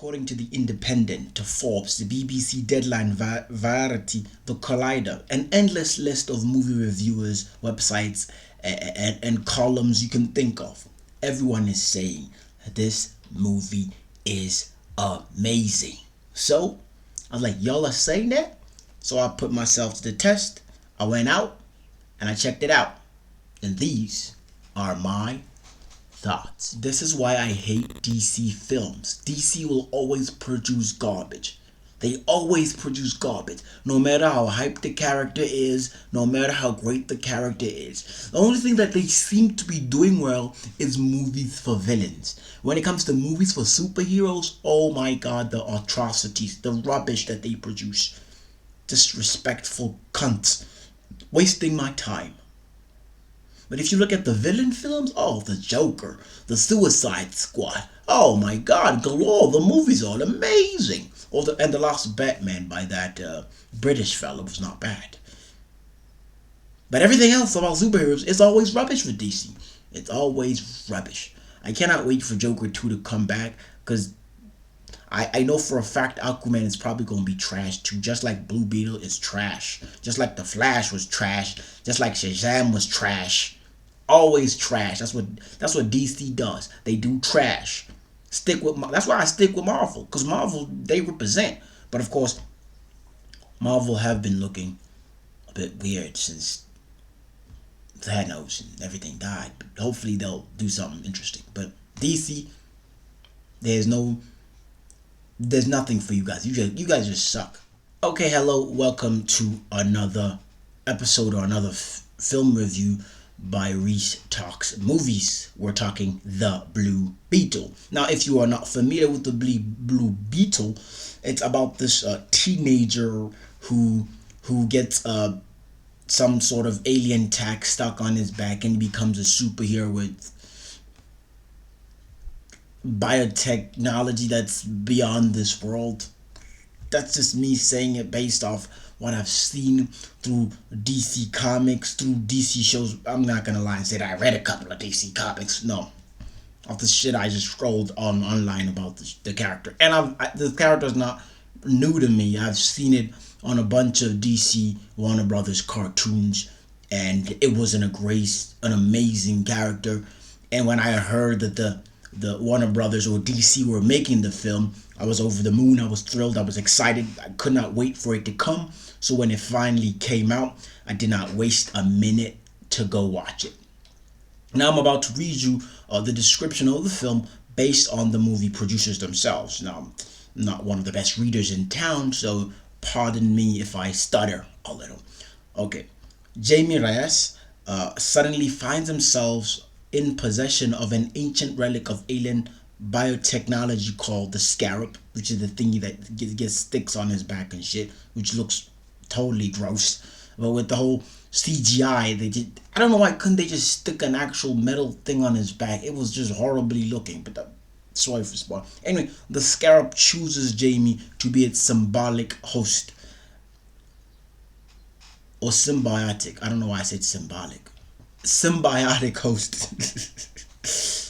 According to The Independent, to Forbes, the BBC, Deadline, Variety, The Collider, an endless list of movie reviewers, websites, and columns you can think of, everyone is saying this movie is amazing. So I was like, y'all are saying that? So I put myself to the test. I went out and I checked it out. And these are my thoughts. This is why I hate DC films. DC will always produce garbage. They always produce garbage. No matter how hyped the character is, no matter how great the character is. The only thing that they seem to be doing well is movies for villains. When it comes to movies for superheroes, oh my god, the atrocities, the rubbish that they produce. Disrespectful cunts. Wasting my time. But if you look at the villain films, oh, the Joker, the Suicide Squad, oh my god, galore, the movies are amazing. And the last Batman by that British fellow was not bad. But everything else about superheroes is always rubbish with DC. It's always rubbish. I cannot wait for Joker 2 to come back, because I know for a fact Aquaman is probably going to be trash too, just like Blue Beetle is trash, just like The Flash was trash, just like Shazam was trash. Always trash. That's what DC does. They do trash. That's why I stick with Marvel, because Marvel, they represent. But of course, Marvel have been looking a bit weird since Thanos and everything died. But hopefully they'll do something interesting. But DC, there's nothing for you guys. You guys just suck. Okay, hello, welcome to another episode or another film review by Reese Talks Movies. We're talking The Blue Beetle. Now, if you are not familiar with the Blue Beetle, it's about this teenager who gets some sort of alien tag stuck on his back and becomes a superhero with biotechnology that's beyond this world. That's just me saying it based off what I've seen through DC Comics, through DC shows. I'm not gonna lie and say that I read a couple of DC Comics. No, off the shit I just scrolled online about the character, and the character's not new to me. I've seen it on a bunch of DC Warner Brothers cartoons, and it was an amazing character. And when I heard that the Warner Brothers or DC were making the film, I was over the moon. I was thrilled. I was excited. I could not wait for it to come. So when it finally came out, I did not waste a minute to go watch it. Now I'm about to read you the description of the film based on the movie producers themselves. Now, I'm not one of the best readers in town, so pardon me if I stutter a little. Okay. Jaime Reyes suddenly finds himself in possession of an ancient relic of alien biotechnology called the Scarab, which is the thingy that gets sticks on his back and shit, which looks totally gross. But with the whole CGI, I don't know why couldn't they just stick an actual metal thing on his back. It was just horribly looking, but sorry for spoil. Anyway, the Scarab chooses Jaime to be its symbolic host, or symbiotic. I don't know why I said symbolic. Symbiotic host.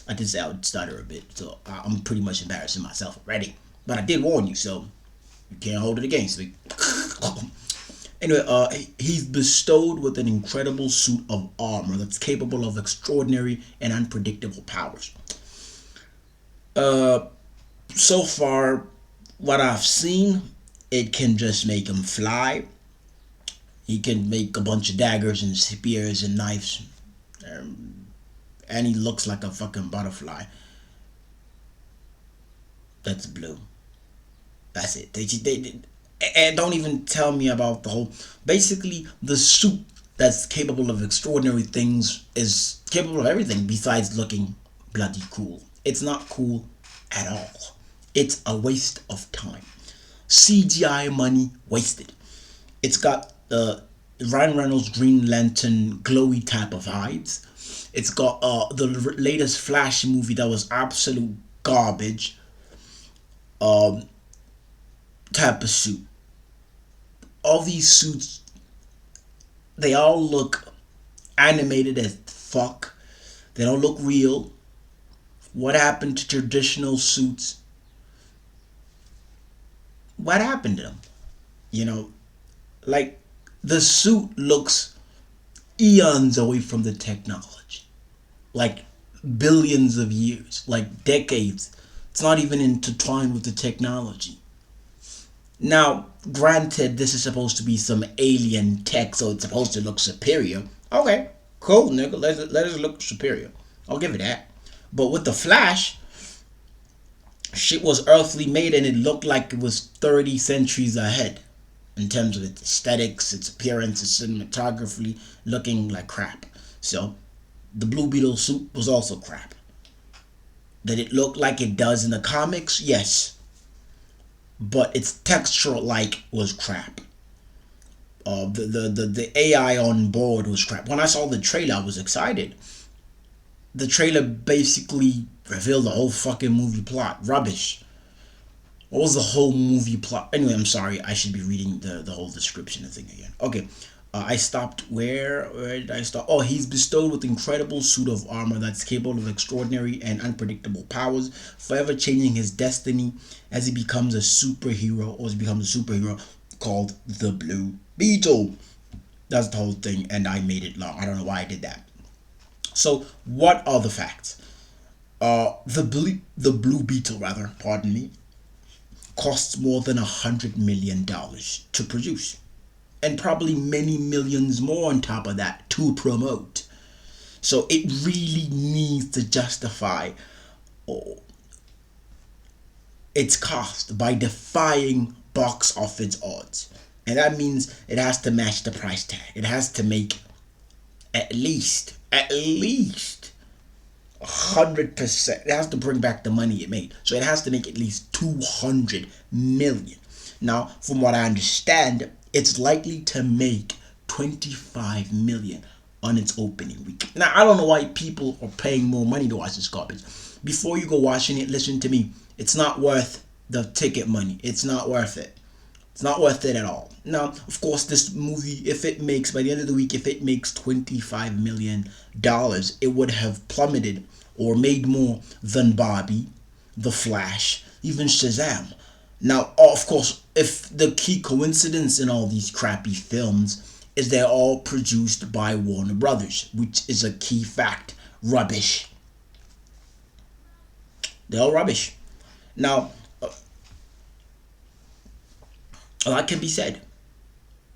I did say I would stutter a bit, so I'm pretty much embarrassing myself already. But I did warn you, so you can't hold it against me. Anyway, he's bestowed with an incredible suit of armor that's capable of extraordinary and unpredictable powers. So far, what I've seen, it can just make him fly. He can make a bunch of daggers and spears and knives. And he looks like a fucking butterfly. That's blue. That's it. They and don't even tell me about the whole. Basically, the suit that's capable of extraordinary things is capable of everything besides looking bloody cool. It's not cool at all. It's a waste of time. CGI money wasted. It's got Ryan Reynolds' Green Lantern glowy type of vibes. It's got the latest Flash movie that was absolute garbage type of suit. All these suits, they all look animated as fuck. They don't look real. What happened to traditional suits? What happened to them? You know, like the suit looks eons away from the technology, like billions of years, like decades. It's not even intertwined with the technology. Now, granted, this is supposed to be some alien tech, so it's supposed to look superior. Okay, cool, nigga. Let it look superior. I'll give it that. But with the Flash, shit was earthly made and it looked like it was 30 centuries ahead in terms of its aesthetics, its appearance, its cinematography, looking like crap. So, the Blue Beetle suit was also crap. Did it look like it does in the comics? Yes. But its texture like was crap. The AI on board was crap. When I saw the trailer, I was excited. The trailer basically revealed the whole fucking movie plot. Rubbish. What was the whole movie plot? Anyway, I'm sorry. I should be reading the whole description thing again. Okay. I stopped where did I stop? Oh, he's bestowed with incredible suit of armor that's capable of extraordinary and unpredictable powers, forever changing his destiny as he becomes a superhero, or he becomes a superhero called the Blue Beetle. That's the whole thing, and I made it long. I don't know why I did that. So, what are the facts? The Blue Beetle, rather, pardon me, costs more than $100 million to produce, and probably many millions more on top of that to promote. So it really needs to justify oh, its cost by defying box office odds. And that means it has to match the price tag. It has to make at least 100%. It has to bring back the money it made. So it has to make at least 200 million. Now, from what I understand, it's likely to make 25 million on its opening week. Now, I don't know why people are paying more money to watch this garbage. Before you go watching it, listen to me. It's not worth the ticket money. It's not worth it. It's not worth it at all. Now, of course, this movie, if it makes, by the end of the week, if it makes $25 million, it would have plummeted or made more than Barbie, The Flash, even Shazam. Now, of course, if the key coincidence in all these crappy films is they're all produced by Warner Brothers, which is a key fact. Rubbish. They're all rubbish. Now, a lot can be said.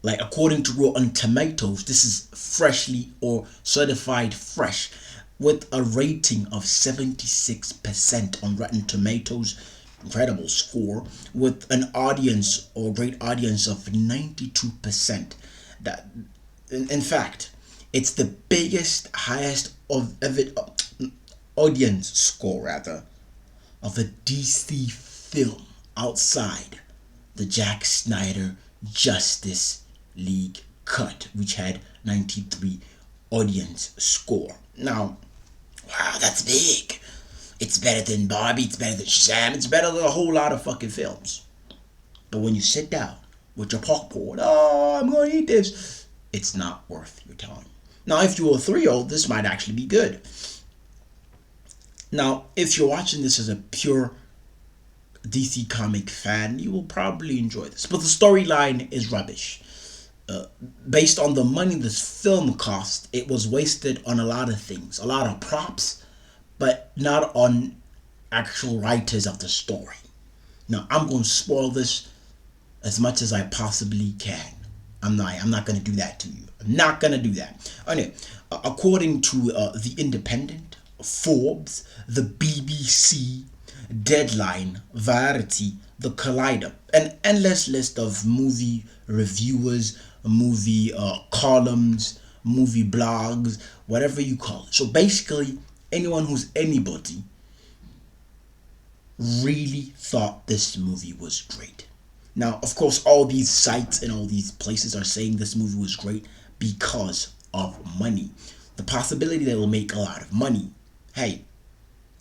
Like, according to Rotten Tomatoes, this is freshly or certified fresh with a rating of 76% on Rotten Tomatoes. Incredible score, with an audience or great audience of 92%. That, in fact, it's the biggest, highest of ever audience score rather of a DC film outside the Zack Snyder Justice League cut, which had 93 audience score. Now, wow, that's big. It's better than Barbie, it's better than Shazam, it's better than a whole lot of fucking films. But when you sit down with your popcorn, oh, I'm going to eat this, it's not worth your time. Now, if you're a 3-year-old, this might actually be good. Now, if you're watching this as a pure DC comic fan, you will probably enjoy this. But the storyline is rubbish. Based on the money this film cost, it was wasted on a lot of things. A lot of props, but not on actual writers of the story. Now, I'm going to spoil this as much as I possibly can. I'm not going to do that to you. I'm not going to do that. Anyway, according to The Independent, Forbes, the BBC, Deadline, Variety, The Collider, an endless list of movie reviewers, movie columns, movie blogs, whatever you call it. So basically, anyone who's anybody really thought this movie was great. Now, of course, all these sites and all these places are saying this movie was great because of money. The possibility that it will make a lot of money. Hey,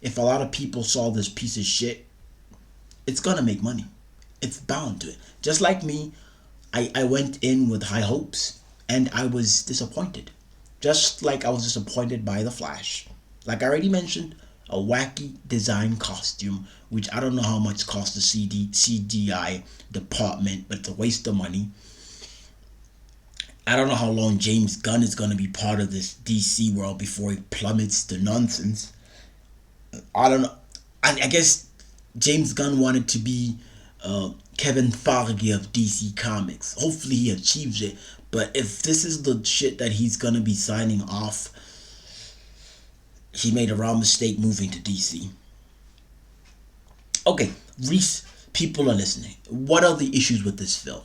if a lot of people saw this piece of shit, it's gonna make money. It's bound to it. Just like me, I went in with high hopes and I was disappointed. Just like I was disappointed by The Flash. Like I already mentioned, a wacky design costume, which I don't know how much cost the CGI department, but it's a waste of money. I don't know how long James Gunn is going to be part of this DC world before he plummets to nonsense. I don't know. I guess James Gunn wanted to be Kevin Feige of DC Comics. Hopefully he achieves it. But if this is the shit that he's gonna be signing off, he made a wrong mistake moving to DC. Okay, Reese, people are listening. What are the issues with this film?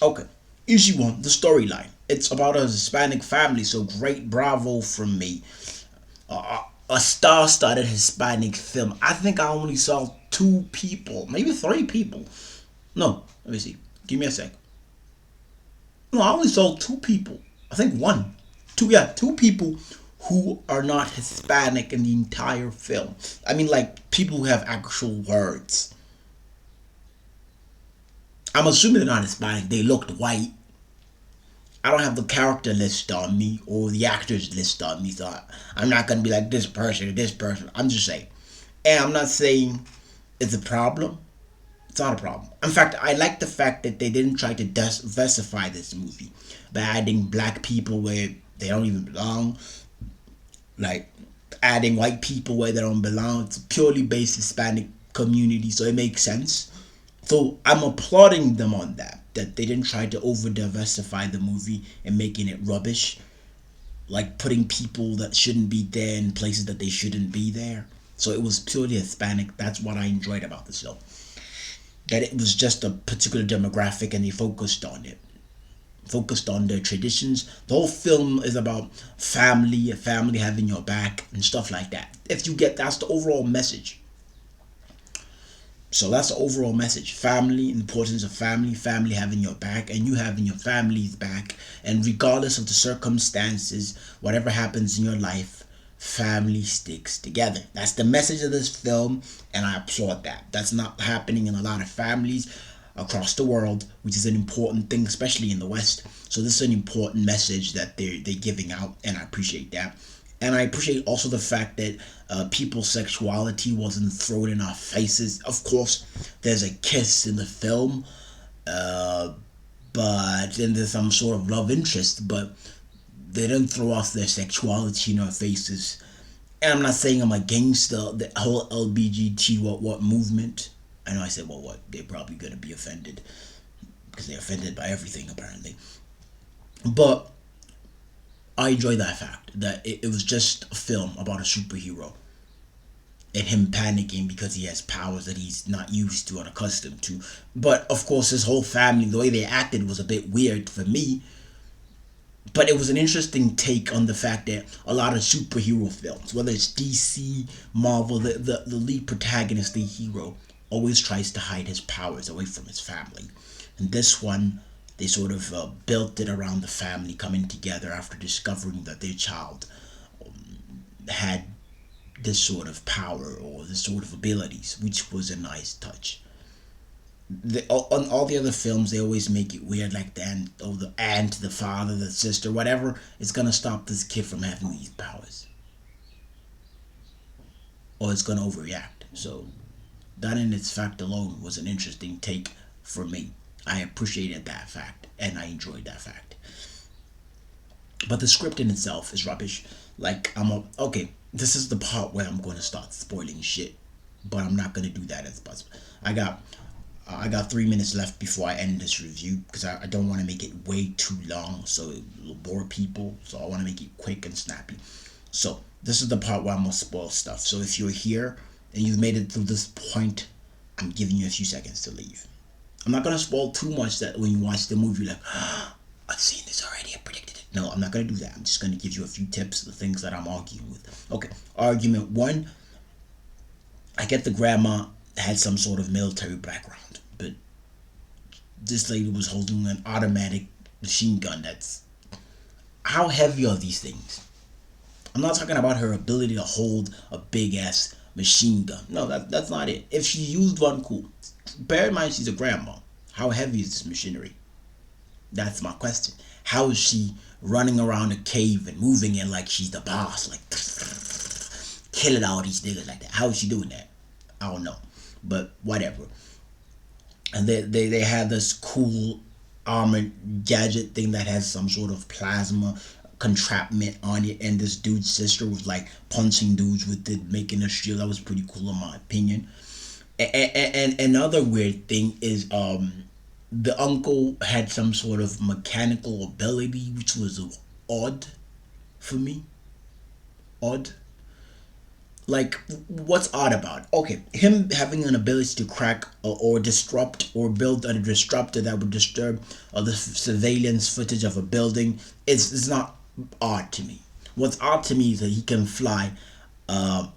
Okay, issue one, the storyline. It's about a Hispanic family, so great, bravo from me. A star-studded Hispanic film. I think I only saw two people, maybe three people. No, let me see. Give me a sec. No, I only saw two people. I think one, two, yeah, two people who are not Hispanic in the entire film. I mean, like people who have actual words. I'm assuming they're not Hispanic. They looked white. I don't have the character list on me or the actors list on me, so I'm not gonna be like this person or this person. I'm just saying, and I'm not saying it's a problem. It's not a problem. In fact, I like the fact that they didn't try to diversify this movie by adding black people where they don't even belong, like adding white people where they don't belong. It's a purely based Hispanic community, so it makes sense. So I'm applauding them on that. That they didn't try to over diversify the movie and making it rubbish, like putting people that shouldn't be there in places that they shouldn't be there. So it was purely Hispanic. That's what I enjoyed about the show. That it was just a particular demographic and they focused on it. Focused on their traditions. The whole film is about family, a family having your back and stuff like that. If you get, that's the overall message. So that's the overall message. Family, importance of family, family having your back, and you having your family's back. And regardless of the circumstances, whatever happens in your life, family sticks together. That's the message of this film, and I applaud that. That's not happening in a lot of families across the world, which is an important thing, especially in the West. So this is an important message that they're giving out, and I appreciate that. And I appreciate also the fact that people's sexuality wasn't thrown in our faces. Of course, there's a kiss in the film, uh, but then there's some sort of love interest, but they didn't throw off their sexuality in our faces. And I'm not saying I'm against the whole LBGT what movement. I know I said what they're probably gonna be offended because they're offended by everything apparently. But I enjoy that fact that it was just a film about a superhero and him panicking because he has powers that he's not used to or accustomed to. But of course, his whole family, the way they acted was a bit weird for me. But it was an interesting take on the fact that a lot of superhero films, whether it's DC, Marvel, the lead protagonist, the hero, always tries to hide his powers away from his family. And this one, they sort of built it around the family coming together after discovering that their child had this sort of power or this sort of abilities, which was a nice touch. On all the other films, they always make it weird, like the aunt, the father, the sister, whatever is gonna stop this kid from having these powers, or it's gonna overreact. So that in its fact alone was an interesting take for me. I appreciated that fact and I enjoyed that fact. But the script in itself is rubbish. Like okay. This is the part where I'm going to start spoiling shit, but I'm not going to do that as possible. I got 3 minutes left before I end this review because I don't want to make it way too long, so it will bore people. So I want to make it quick and snappy. So this is the part where I'm gonna spoil stuff. So if you're here and you've made it through this point, I'm giving you a few seconds to leave. I'm not gonna spoil too much that when you watch the movie, you're like, oh, I've seen this already, I predicted it. No, I'm not gonna do that. I'm just gonna give you a few tips, the things that I'm arguing with. Okay, argument one. I get the grandma had some sort of military background, but this lady was holding an automatic machine gun. That's how heavy are these things? I'm not talking about her ability to hold a big ass machine gun. No, that's not it. If she used one, cool. Bear in mind she's a grandma. How heavy is this machinery? That's my question. How is she running around a cave and moving it like she's the boss? Like killing all these niggas like that. How is she doing that? I don't know, but whatever. And they had this cool armored gadget thing that has some sort of plasma contraption on it, and this dude's sister was like punching dudes with it, making a shield. That was pretty cool in my opinion. And another weird thing is the uncle had some sort of mechanical ability which was odd for me. Odd. Like, what's odd about it? Okay, him having an ability to crack or disrupt or build a disruptor that would disturb the surveillance footage of a building is not odd to me. What's odd to me is that he can fly, or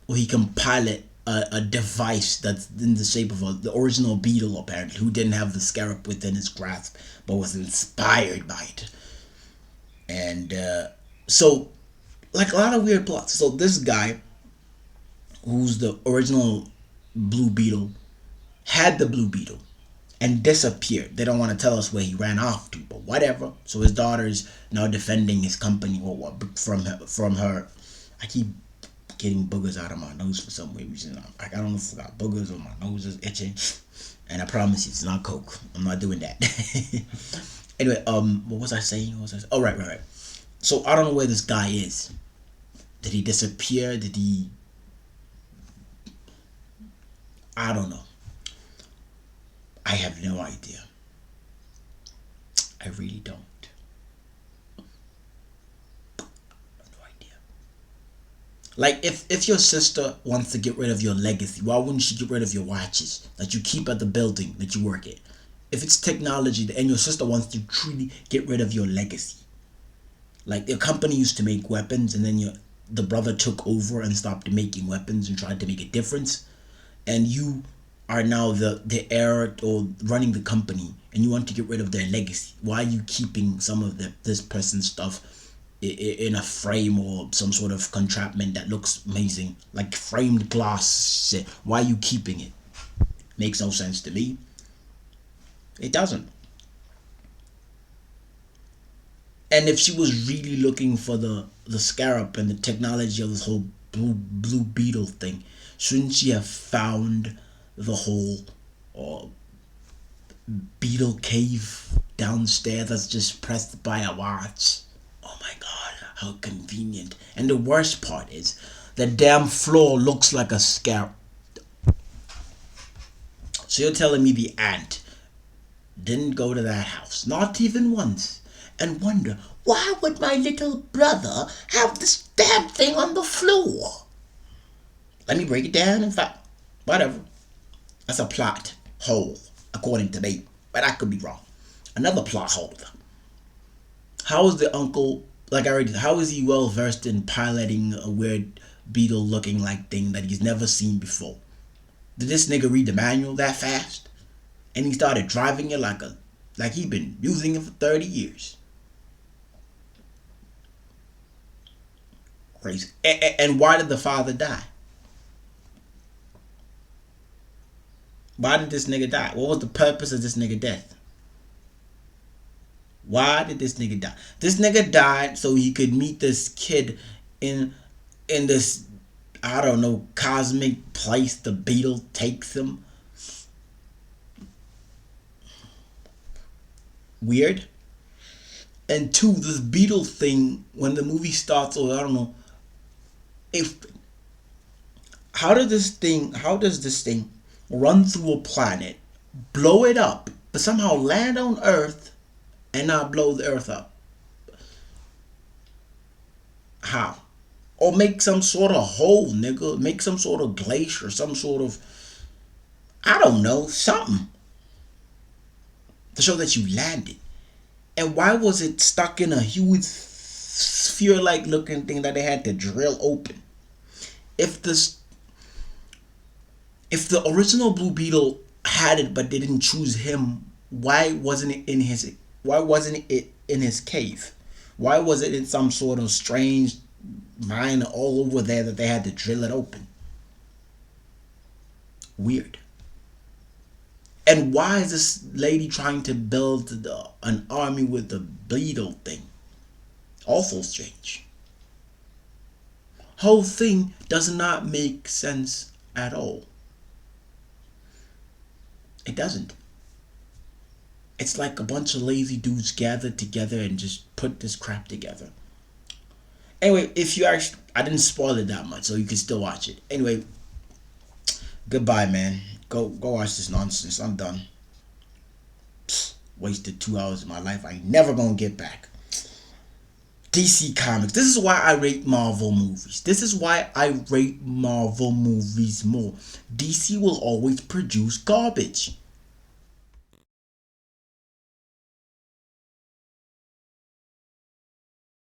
he can pilot a device that's in the shape of the original Beetle, apparently, who didn't have the Scarab within his grasp but was inspired by it. And so, like, a lot of weird plots. So this guy, who's the original Blue Beetle, had the Blue Beetle and disappeared. They don't want to tell us where he ran off to, but whatever. So his daughter is now defending his company or what from her. I keep getting boogers out of my nose for some weird reason. I don't know if I got boogers or my nose is itching. And I promise you, it's not coke. I'm not doing that. Anyway, what was I saying? Oh, right. So I don't know where this guy is. Did he disappear? Did he? I don't know. I have no idea. I really don't. No idea. Like, if your sister wants to get rid of your legacy, why wouldn't she get rid of your watches that you keep at the building that you work at? If it's technology and your sister wants to truly get rid of your legacy, like your company used to make weapons and then the brother took over and stopped making weapons and tried to make a difference, and you are now the heir or running the company and you want to get rid of their legacy, why are you keeping some of this person's stuff in a frame or some sort of contraption that looks amazing, like framed glass shit? Why are you keeping it? Makes no sense to me. It doesn't. And if she was really looking for the Scarab and the technology of this whole blue beetle thing, shouldn't she have found the whole beetle cave downstairs that's just pressed by a watch? Oh my god, how convenient. And the worst part is the damn floor looks like a scarab. So you're telling me the ant didn't go to that house, not even once, and wonder, why would my little brother have this damn thing on the floor? Let me break it down. In fact, whatever. That's a plot hole, according to me, but I could be wrong. Another plot hole. How is the uncle, like I already, how is he well versed in piloting a weird beetle looking like thing that he's never seen before? Did this nigga read the manual that fast? And he started driving it like he'd been using it for 30 years. Crazy. And why did the father die? Why did this nigga die? What was the purpose of this nigga death? Why did this nigga die? This nigga died so he could meet this kid in this, I don't know, cosmic place the beetle takes him. Weird. And two, this beetle thing, when the movie starts, or I don't know, how does this thing run through a planet, blow it up, but somehow land on Earth and not blow the Earth up? How? Or make some sort of hole, nigga. Make some sort of glacier, some sort of, I don't know, something to show that you landed. And why was it stuck in a huge sphere-like looking thing that they had to drill open? If the original Blue Beetle had it but they didn't choose him, why wasn't it in his cave? Why was it in some sort of strange mine all over there that they had to drill it open? Weird. And why is this lady trying to build an army with the beetle thing? Also strange. whole thing does not make sense at all. It doesn't. It's like a bunch of lazy dudes gathered together and just put this crap together. Anyway, if you actually, I didn't spoil it that much, so you can still watch it. Anyway, goodbye, man. Go watch this nonsense. I'm done. Wasted 2 hours of my life I ain't never gonna get back. DC Comics. This is why I rate Marvel movies. This is why I rate Marvel movies more. DC will always produce garbage.